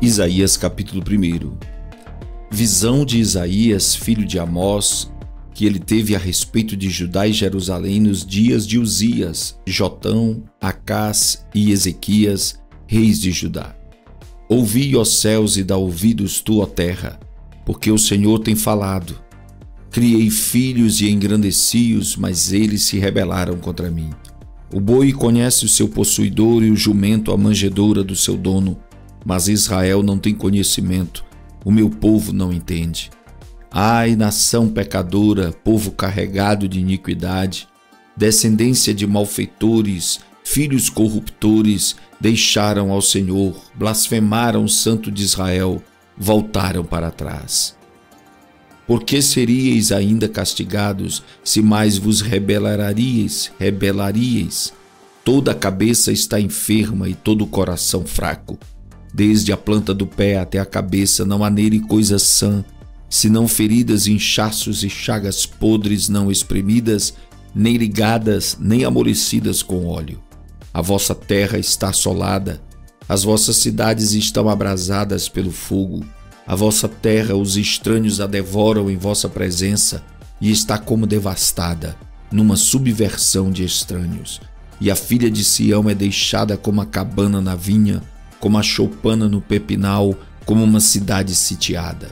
Isaías capítulo 1. Visão de Isaías, filho de Amós, que ele teve a respeito de Judá e Jerusalém nos dias de Uzias, Jotão, Acás e Ezequias, reis de Judá. Ouvi, ó céus, e dá ouvidos tu, ó terra, porque o Senhor tem falado. Criei filhos e engrandeci-os, mas eles se rebelaram contra mim. O boi conhece o seu possuidor e o jumento a manjedoura do seu dono, mas Israel não tem conhecimento, o meu povo não entende. Ai, nação pecadora, povo carregado de iniquidade, descendência de malfeitores, filhos corruptores, deixaram ao Senhor, blasfemaram o Santo de Israel, voltaram para trás. Por que seríeis ainda castigados, se mais vos rebelaríeis? Toda a cabeça está enferma e todo o coração fraco. Desde a planta do pé até a cabeça não há nele coisa sã, senão feridas, inchaços e chagas podres não espremidas, nem ligadas, nem amolecidas com óleo. A vossa terra está assolada, as vossas cidades estão abrasadas pelo fogo. A vossa terra os estranhos a devoram em vossa presença e está como devastada, numa subversão de estranhos. E a filha de Sião é deixada como a cabana na vinha, como a choupana no pepinal, como uma cidade sitiada.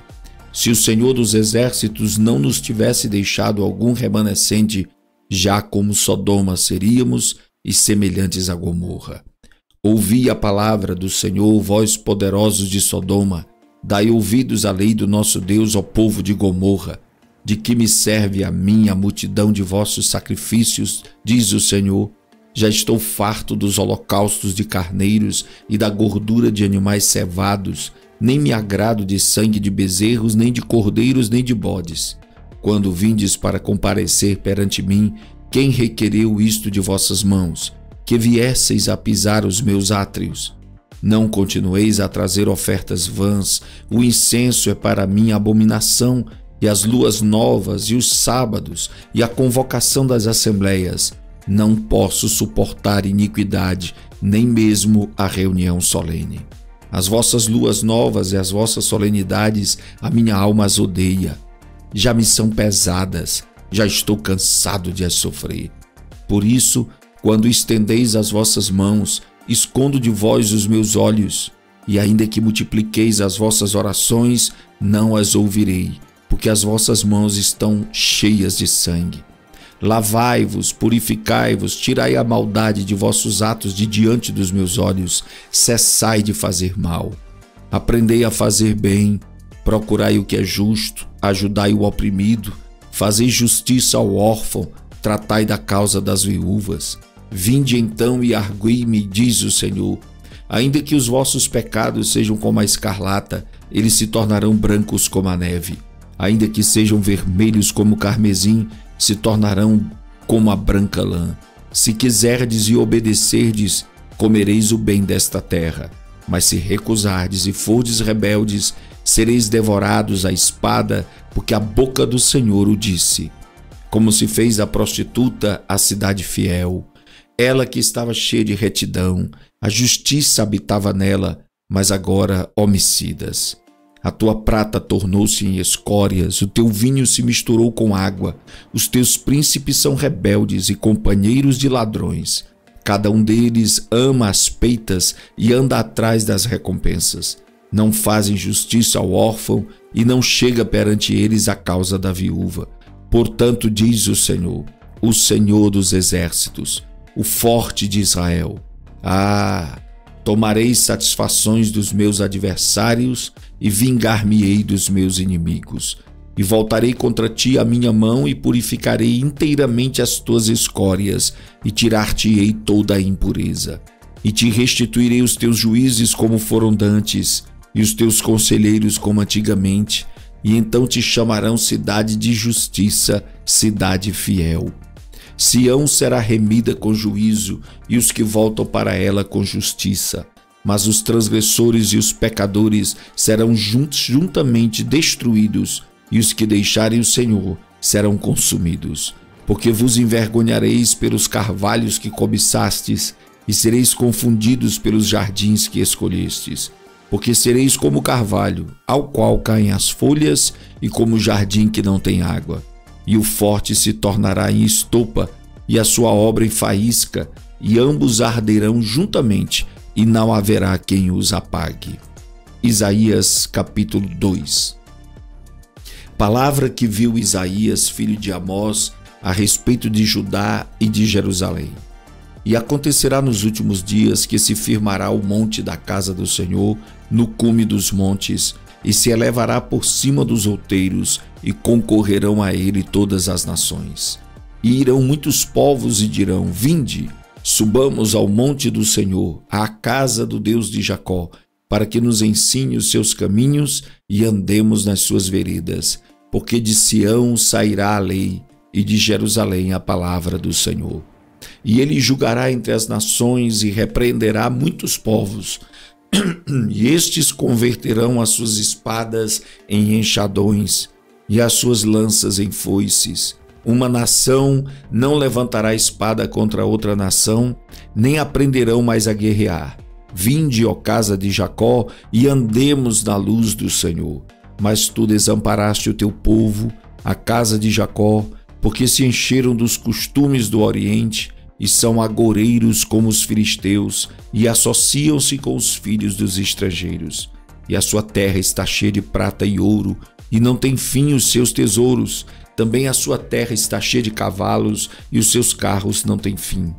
Se o Senhor dos Exércitos não nos tivesse deixado algum remanescente, já como Sodoma seríamos e semelhantes a Gomorra. Ouvi a palavra do Senhor, vós poderosos de Sodoma, dai ouvidos à lei do nosso Deus, ó povo de Gomorra. De que me serve a mim a multidão de vossos sacrifícios, diz o Senhor. Já estou farto dos holocaustos de carneiros e da gordura de animais cevados, nem me agrado de sangue de bezerros, nem de cordeiros, nem de bodes. Quando vindes para comparecer perante mim, quem requereu isto de vossas mãos? Que viesseis a pisar os meus átrios. Não continueis a trazer ofertas vãs, o incenso é para mim abominação, e as luas novas, e os sábados, e a convocação das assembleias. Não posso suportar iniquidade, nem mesmo a reunião solene. As vossas luas novas e as vossas solenidades, a minha alma as odeia. Já me são pesadas, já estou cansado de as sofrer. Por isso, quando estendeis as vossas mãos, escondo de vós os meus olhos, e ainda que multipliqueis as vossas orações, não as ouvirei, porque as vossas mãos estão cheias de sangue. Lavai-vos, purificai-vos, tirai a maldade de vossos atos de diante dos meus olhos, cessai de fazer mal. Aprendei a fazer bem, procurai o que é justo, ajudai o oprimido, fazei justiça ao órfão, tratai da causa das viúvas. Vinde então e argui-me, diz o Senhor. Ainda que os vossos pecados sejam como a escarlata, eles se tornarão brancos como a neve. Ainda que sejam vermelhos como o carmesim, se tornarão como a branca lã. Se quiserdes e obedecerdes, comereis o bem desta terra. Mas se recusardes e fordes rebeldes, sereis devorados à espada, porque a boca do Senhor o disse. Como se fez a prostituta a cidade fiel, ela que estava cheia de retidão, a justiça habitava nela, mas agora homicidas. A tua prata tornou-se em escórias, o teu vinho se misturou com água, os teus príncipes são rebeldes e companheiros de ladrões. Cada um deles ama as peitas e anda atrás das recompensas. Não fazem justiça ao órfão e não chega perante eles a causa da viúva. Portanto, diz o Senhor dos Exércitos, o forte de Israel: tomarei satisfações dos meus adversários e vingar-me-ei dos meus inimigos. E voltarei contra ti a minha mão e purificarei inteiramente as tuas escórias e tirar-te-ei toda a impureza. E te restituirei os teus juízes como foram dantes e os teus conselheiros como antigamente. E então te chamarão cidade de justiça, cidade fiel. Sião será remida com juízo e os que voltam para ela com justiça. Mas os transgressores e os pecadores serão juntamente destruídos, e os que deixarem o Senhor serão consumidos. Porque vos envergonhareis pelos carvalhos que cobiçastes, e sereis confundidos pelos jardins que escolhestes. porque sereis como o carvalho, ao qual caem as folhas, e como o jardim que não tem água. E o forte se tornará em estopa, e a sua obra em faísca, e ambos arderão juntamente, e não haverá quem os apague. Isaías capítulo 2. Palavra que viu Isaías, filho de Amós, a respeito de Judá e de Jerusalém. E acontecerá nos últimos dias que se firmará o monte da casa do Senhor no cume dos montes, e se elevará por cima dos outeiros, e concorrerão a ele todas as nações. E irão muitos povos e dirão: Vinde, subamos ao monte do Senhor, à casa do Deus de Jacó, para que nos ensine os seus caminhos e andemos nas suas veredas. Porque de Sião sairá a lei, e de Jerusalém a palavra do Senhor. E ele julgará entre as nações e repreenderá muitos povos, e estes converterão as suas espadas em enxadões e as suas lanças em foices. Uma nação não levantará espada contra outra nação, nem aprenderão mais a guerrear. Vinde, ó casa de Jacó, e andemos na luz do Senhor. Mas tu desamparaste o teu povo, a casa de Jacó, porque se encheram dos costumes do Oriente, e são agoreiros como os filisteus, e associam-se com os filhos dos estrangeiros. E a sua terra está cheia de prata e ouro, e não tem fim os seus tesouros. Também a sua terra está cheia de cavalos, e os seus carros não têm fim.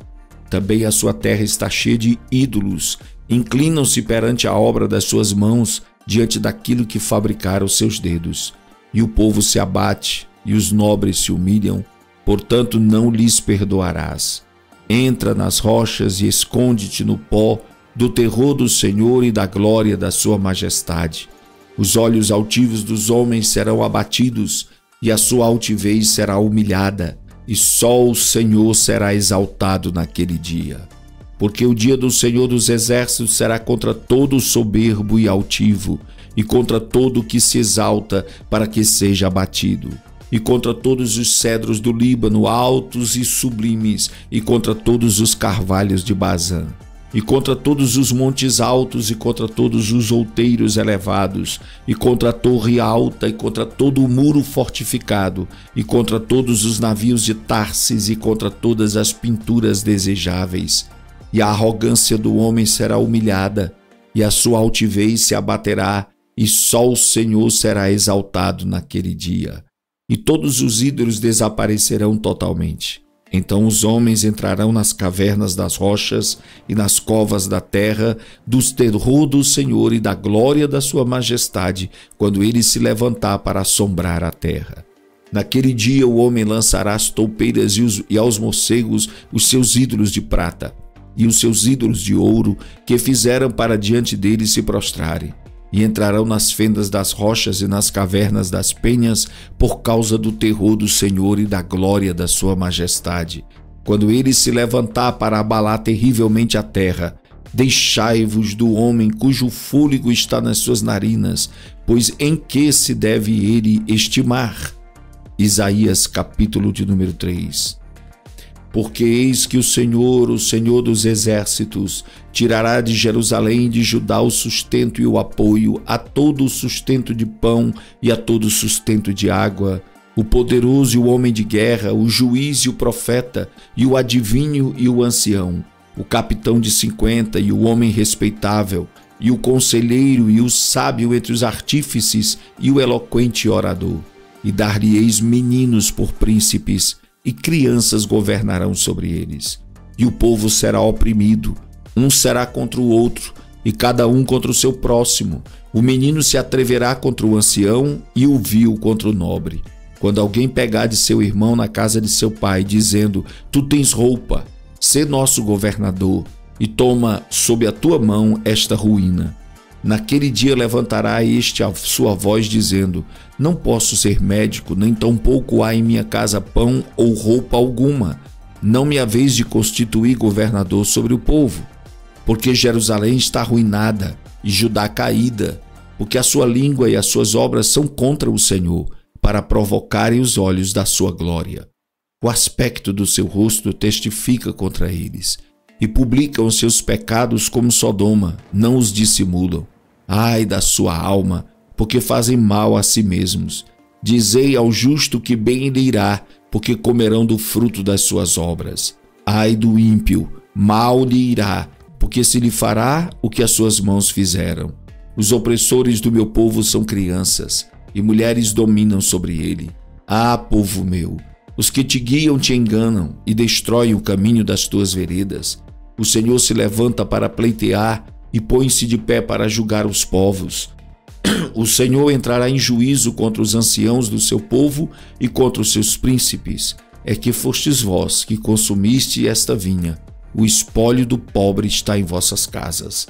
Também a sua terra está cheia de ídolos, inclinam-se perante a obra das suas mãos, diante daquilo que fabricaram os seus dedos. E o povo se abate, e os nobres se humilham, portanto não lhes perdoarás. Entra nas rochas e esconde-te no pó do terror do Senhor e da glória da sua majestade. Os olhos altivos dos homens serão abatidos, e a sua altivez será humilhada, e só o Senhor será exaltado naquele dia. Porque o dia do Senhor dos Exércitos será contra todo soberbo e altivo, e contra todo o que se exalta para que seja abatido, e contra todos os cedros do Líbano, altos e sublimes, e contra todos os carvalhos de Bazã, e contra todos os montes altos, e contra todos os outeiros elevados, e contra a torre alta, e contra todo o muro fortificado, e contra todos os navios de Tarsis, e contra todas as pinturas desejáveis. E a arrogância do homem será humilhada, e a sua altivez se abaterá, e só o Senhor será exaltado naquele dia. E todos os ídolos desaparecerão totalmente. Então os homens entrarão nas cavernas das rochas e nas covas da terra, do terror do Senhor e da glória da sua majestade, quando ele se levantar para assombrar a terra. Naquele dia o homem lançará as toupeiras e aos morcegos os seus ídolos de prata, e os seus ídolos de ouro, que fizeram para diante dele se prostrarem, e entrarão nas fendas das rochas e nas cavernas das penhas, por causa do terror do Senhor e da glória da sua majestade. Quando ele se levantar para abalar terrivelmente a terra, deixai-vos do homem cujo fôlego está nas suas narinas, pois em que se deve ele estimar? Isaías capítulo de número 3. Porque eis que o Senhor dos exércitos, tirará de Jerusalém e de Judá o sustento e o apoio, a todo o sustento de pão e a todo o sustento de água, o poderoso e o homem de guerra, o juiz e o profeta, e o adivinho e o ancião, o capitão de 50 e o homem respeitável, e o conselheiro e o sábio entre os artífices e o eloquente orador. E dar-lhe-eis meninos por príncipes, e crianças governarão sobre eles. E o povo será oprimido, um será contra o outro, e cada um contra o seu próximo. O menino se atreverá contra o ancião, e o vil contra o nobre. Quando alguém pegar de seu irmão na casa de seu pai, dizendo: Tu tens roupa, sê nosso governador, e toma sob a tua mão esta ruína. Naquele dia levantará este a sua voz, dizendo: Não posso ser médico, nem tampouco há em minha casa pão ou roupa alguma. Não me haveis de constituir governador sobre o povo. Porque Jerusalém está arruinada e Judá caída, porque a sua língua e as suas obras são contra o Senhor, para provocarem os olhos da sua glória. O aspecto do seu rosto testifica contra eles, e publicam os seus pecados como Sodoma, não os dissimulam. Ai da sua alma, porque fazem mal a si mesmos. Dizei ao justo que bem lhe irá, porque comerão do fruto das suas obras. Ai do ímpio, mal lhe irá, porque se lhe fará o que as suas mãos fizeram. Os opressores do meu povo são crianças, e mulheres dominam sobre ele. Ah, povo meu, os que te guiam te enganam e destroem o caminho das tuas veredas. O Senhor se levanta para pleitear e põe-se de pé para julgar os povos. O Senhor entrará em juízo contra os anciãos do seu povo e contra os seus príncipes. É que fostes vós que consumiste esta vinha. O espólio do pobre está em vossas casas.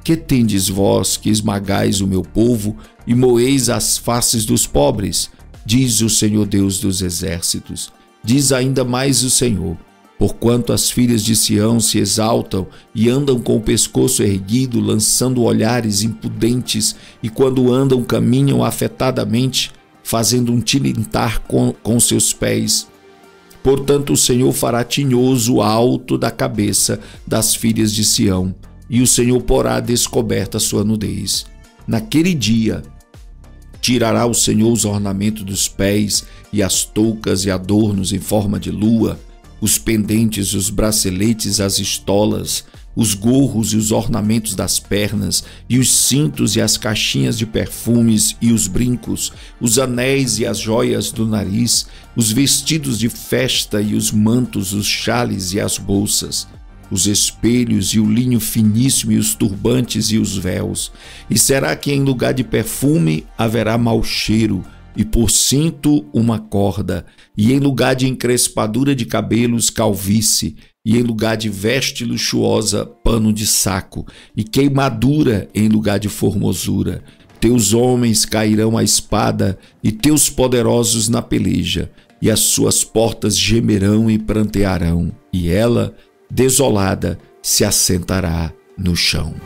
Que tendes vós que esmagais o meu povo e moeis as faces dos pobres? Diz o Senhor Deus dos exércitos. Diz ainda mais o Senhor: porquanto as filhas de Sião se exaltam e andam com o pescoço erguido, lançando olhares impudentes, e quando andam caminham afetadamente, fazendo um tilintar com seus pés. Portanto o Senhor fará tinhoso o alto da cabeça das filhas de Sião, e o Senhor porá a descoberta a sua nudez. Naquele dia tirará o Senhor os ornamentos dos pés, e as toucas e adornos em forma de lua, os pendentes, os braceletes, as estolas, os gorros e os ornamentos das pernas, e os cintos e as caixinhas de perfumes e os brincos, os anéis e as joias do nariz, os vestidos de festa e os mantos, os xales e as bolsas, os espelhos e o linho finíssimo e os turbantes e os véus. E será que em lugar de perfume haverá mau cheiro, e por cinto uma corda, e em lugar de encrespadura de cabelos, calvície, e em lugar de veste luxuosa, pano de saco, e queimadura em lugar de formosura. Teus homens cairão à espada, e teus poderosos na peleja, e as suas portas gemerão e prantearão, e ela, desolada, se assentará no chão.